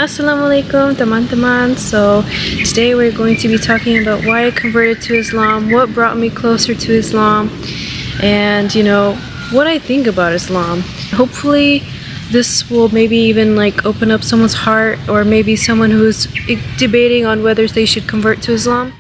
Assalamualaikum teman-teman. So today we're going to be talking about why I converted to Islam, what brought me closer to Islam, and what I think about Islam. Hopefully this will maybe even open up someone's heart, or maybe someone who's debating on whether they should convert to Islam.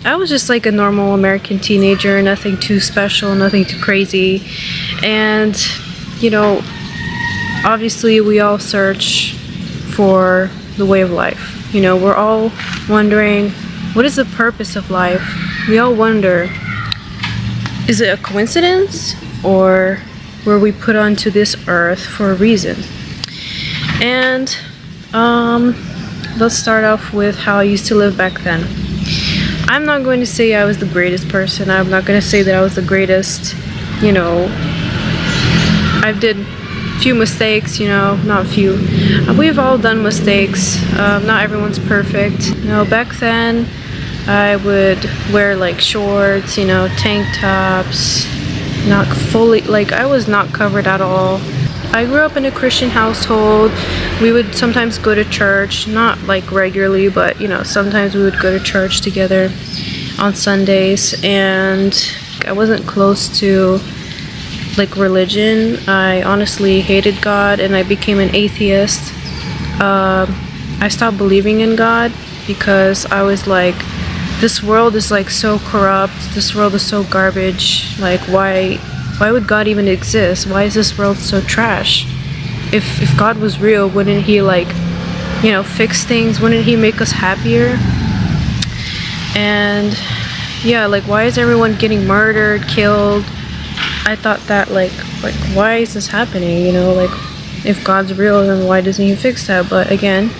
I was just like a normal American teenager, nothing too special, nothing too crazy. And obviously we all search for the way of life. We're all wondering, what is the purpose of life? We all wonder, is it a coincidence, or were we put onto this earth for a reason? And let's start off with how I used to live back then. I'm not going to say I was the greatest person. I'm not going to say that I was the greatest. I did a few mistakes, not few. We've all done mistakes. Not everyone's perfect. Back then I would wear shorts, tank tops, not fully, I was not covered at all. I grew up in a Christian household. We would sometimes go to church, not regularly, but sometimes we would go to church together on Sundays. And I wasn't close to religion. I honestly hated God, and I became an atheist. I stopped believing in God because I was like, this world is so corrupt, this world is so garbage. Why would God even exist? Why is this world so trash? If God was real, wouldn't he fix things? Wouldn't he make us happier? And yeah, why is everyone getting murdered, killed? I thought that why is this happening? If God's real, then why doesn't he fix that? But again,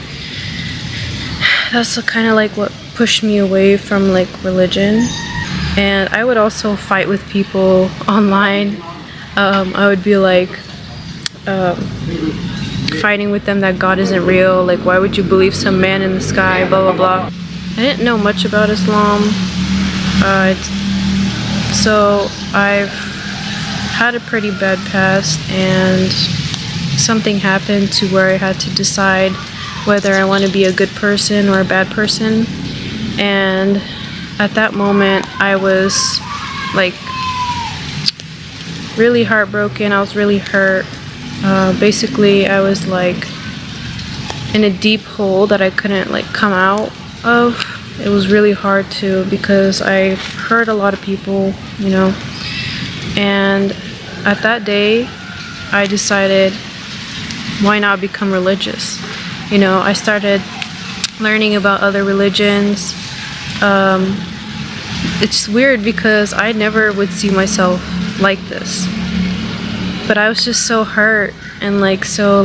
that's kind of what pushed me away from religion. And I would also fight with people online. I would be fighting with them that God isn't real. Why would you believe some man in the sky, blah blah blah. I didn't know much about Islam, so I've had a pretty bad past, and something happened to where I had to decide whether I want to be a good person or a bad person. And at that moment I was really heartbroken. I was really hurt. Basically I was in a deep hole that I couldn't come out of. It was really hard to, because I hurt a lot of people, and at that day I decided, why not become religious? I started learning about other religions. It's weird because I never would see myself like this, but I was just so hurt and so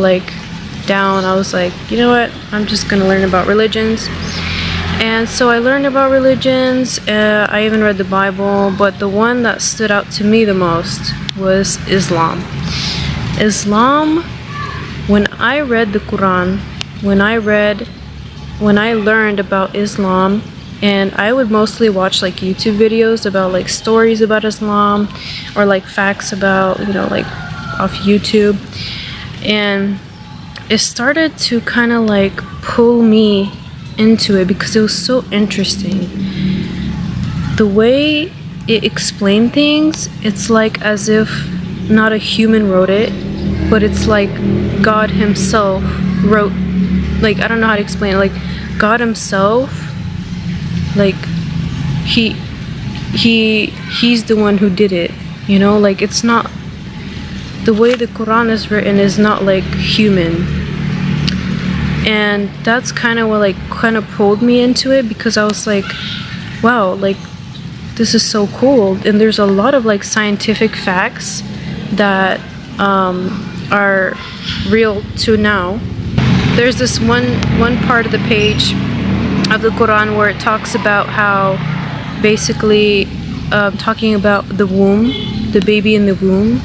down. I was you know what, I'm just gonna learn about religions. And so I learned about religions. I even read the Bible, but the one that stood out to me the most was Islam. Islam, when I read the Quran, when I learned about Islam, and I would mostly watch YouTube videos about stories about Islam, or facts about off YouTube, and it started to kind of pull me into it because it was so interesting. The way it explained things, it's as if not a human wrote it, but it's God himself wrote, I don't know how to explain it, God himself, he's the one who did it, it's not, the way the Quran is written is not human. And that's kind of what kind of pulled me into it, because I was wow, this is so cool. And there's a lot of scientific facts that are real to now. There's this one part of the page of the Quran where it talks about how basically talking about the womb, the baby in the womb.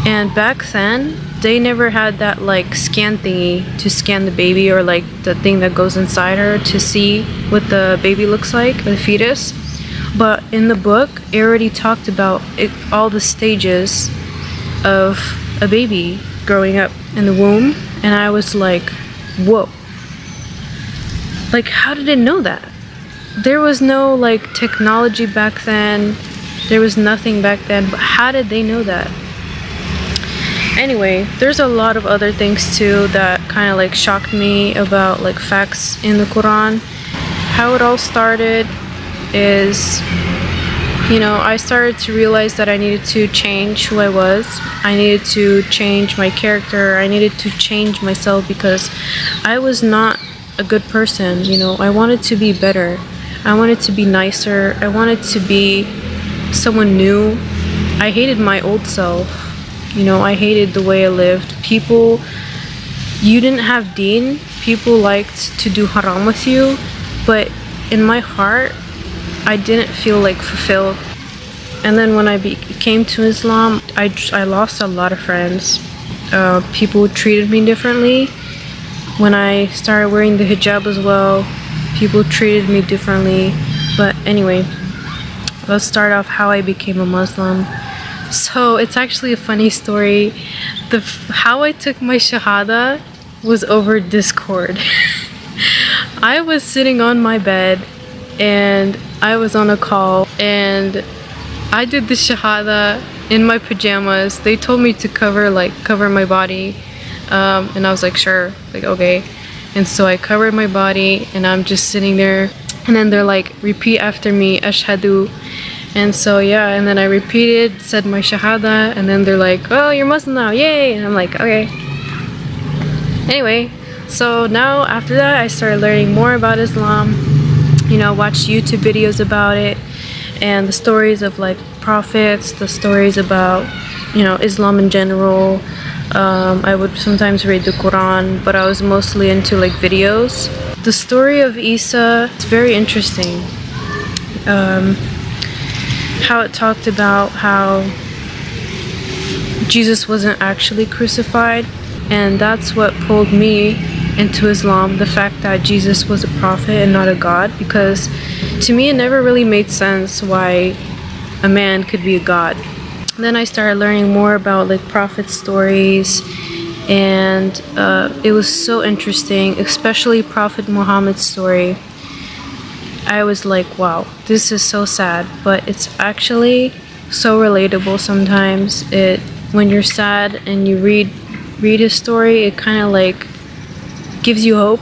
And back then they never had that like scan thingy to scan the baby, or like the thing that goes inside her to see what the baby looks like, the fetus. But in the book it already talked about all the stages of a baby growing up in the womb. And I was like, whoa, like how did it know that? There was no like technology back then, there was nothing back then, but how did they know that? Anyway, there's a lot of other things too that kind of like shocked me about like facts in the Quran. How it all started is, you know, I started to realize that I needed to change who I was. I needed to change my character. I needed to change myself because I was not a good person, you know. I wanted to be better. I wanted to be nicer. I wanted to be someone new. I hated my old self. You know, I hated the way I lived. People, you didn't have deen. People liked to do haram with you, but in my heart, I didn't feel like fulfilled. And then when I came to Islam, I lost a lot of friends. People treated me differently. When I started wearing the hijab as well, people treated me differently. But anyway, let's start off how I became a Muslim. So it's actually a funny story. How I took my shahada was over Discord. I was sitting on my bed and I was on a call and I did the shahada in my pajamas. They told me to cover my body, and I was like, sure, like okay. And so I covered my body and I'm just sitting there, and then they're like, repeat after me, ashhadu. And so yeah, and then I repeated, said my shahada, and then they're like, oh, you're Muslim now, yay. And I'm like, okay. Anyway, so now after that I started learning more about Islam, you know, watched YouTube videos about it and the stories of like prophets, the stories about, you know, Islam in general. I would sometimes read the Quran, but I was mostly into like videos. The story of Isa is very interesting. How it talked about how Jesus wasn't actually crucified, and that's what pulled me into Islam, the fact that Jesus was a prophet and not a god, because to me it never really made sense why a man could be a god. Then I started learning more about like prophet stories, and it was so interesting, especially Prophet Muhammad's story. I was like, wow, this is so sad, but it's actually so relatable sometimes. When you're sad and you read his story, it kind of like gives you hope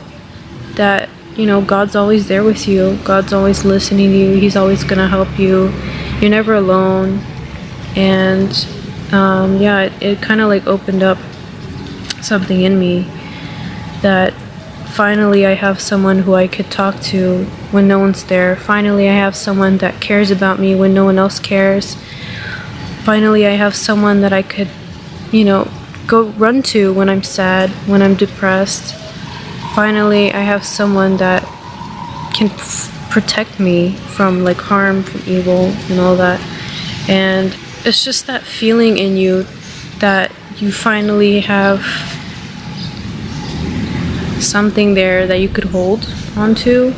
that, you know, God's always there with you. God's always listening to you. He's always gonna help you. You're never alone. And yeah, it kind of like opened up something in me that finally I have someone who I could talk to when no one's there. Finally I have someone that cares about me when no one else cares. Finally I have someone that I could, you know, go run to when I'm sad, when I'm depressed. Finally I have someone that can protect me from like harm, from evil and all that. And it's just that feeling in you that you finally have something there that you could hold onto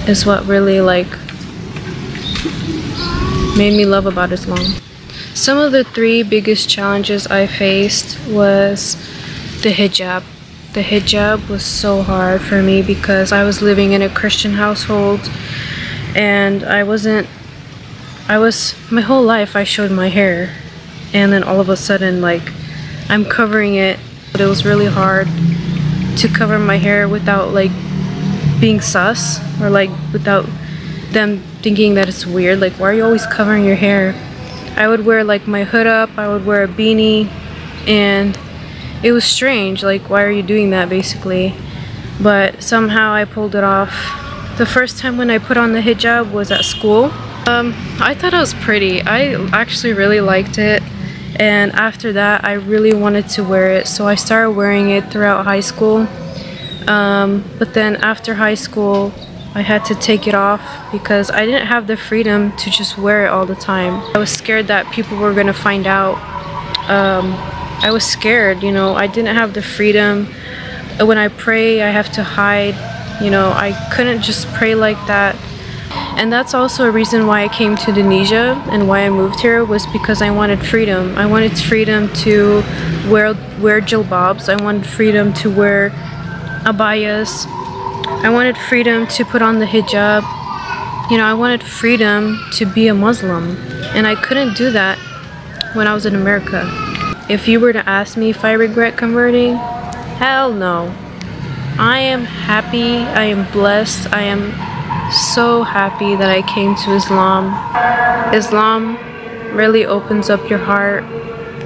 is what really like made me love about Islam. Some of the 3 biggest challenges I faced was the hijab. The hijab was so hard for me because I was living in a Christian household, and my whole life I showed my hair, and then all of a sudden like I'm covering it. But it was really hard to cover my hair without like being sus, or like without them thinking that it's weird, like why are you always covering your hair. I would wear like my hood up, I would wear a beanie, and it was strange, like why are you doing that basically. But somehow I pulled it off. The first time when I put on the hijab was at school. I thought it was pretty. I actually really liked it, and after that I really wanted to wear it, so I started wearing it throughout high school. But then after high school, I had to take it off because I didn't have the freedom to just wear it all the time. I was scared that people were gonna find out. I was scared, you know, I didn't have the freedom. When I pray, I have to hide, you know, I couldn't just pray like that. And that's also a reason why I came to Indonesia and why I moved here, was because I wanted freedom. I wanted freedom to wear jilbabs. I wanted freedom to wear abayas. I wanted freedom to put on the hijab. You know, I wanted freedom to be a Muslim. And I couldn't do that when I was in America. If you were to ask me if I regret converting, hell no. I am happy, I am blessed, I am so happy that I came to Islam. Islam really opens up your heart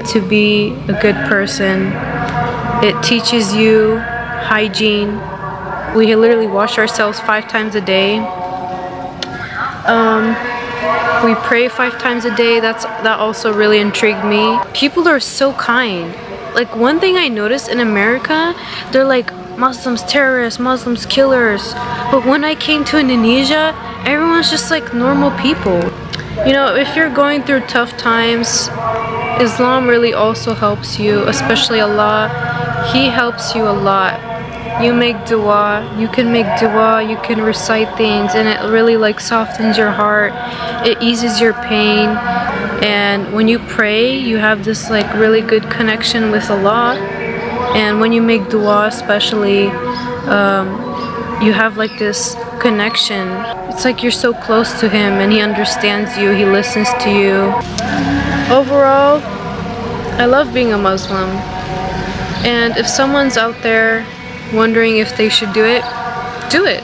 to be a good person. It teaches you hygiene. We literally wash ourselves 5 times a day. We pray 5 times a day. That also really intrigued me. People are so kind. Like, one thing I noticed in America, they're like, Muslims terrorists, Muslims killers. But when I came to Indonesia, everyone's just like normal people. You know, if you're going through tough times, Islam really also helps you, especially Allah. He helps you a lot. You make dua, you can recite things, and it really like softens your heart. It eases your pain. And when you pray, you have this like really good connection with Allah. And when you make dua especially, you have like this connection. It's like you're so close to Him and He understands you, He listens to you. Overall, I love being a Muslim. And if someone's out there wondering if they should do it, do it.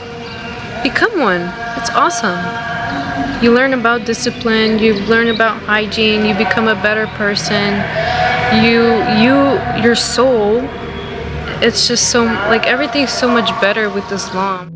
Become one. It's awesome. You learn about discipline, you learn about hygiene, you become a better person. Your soul, it's just so, like, everything's so much better with Islam.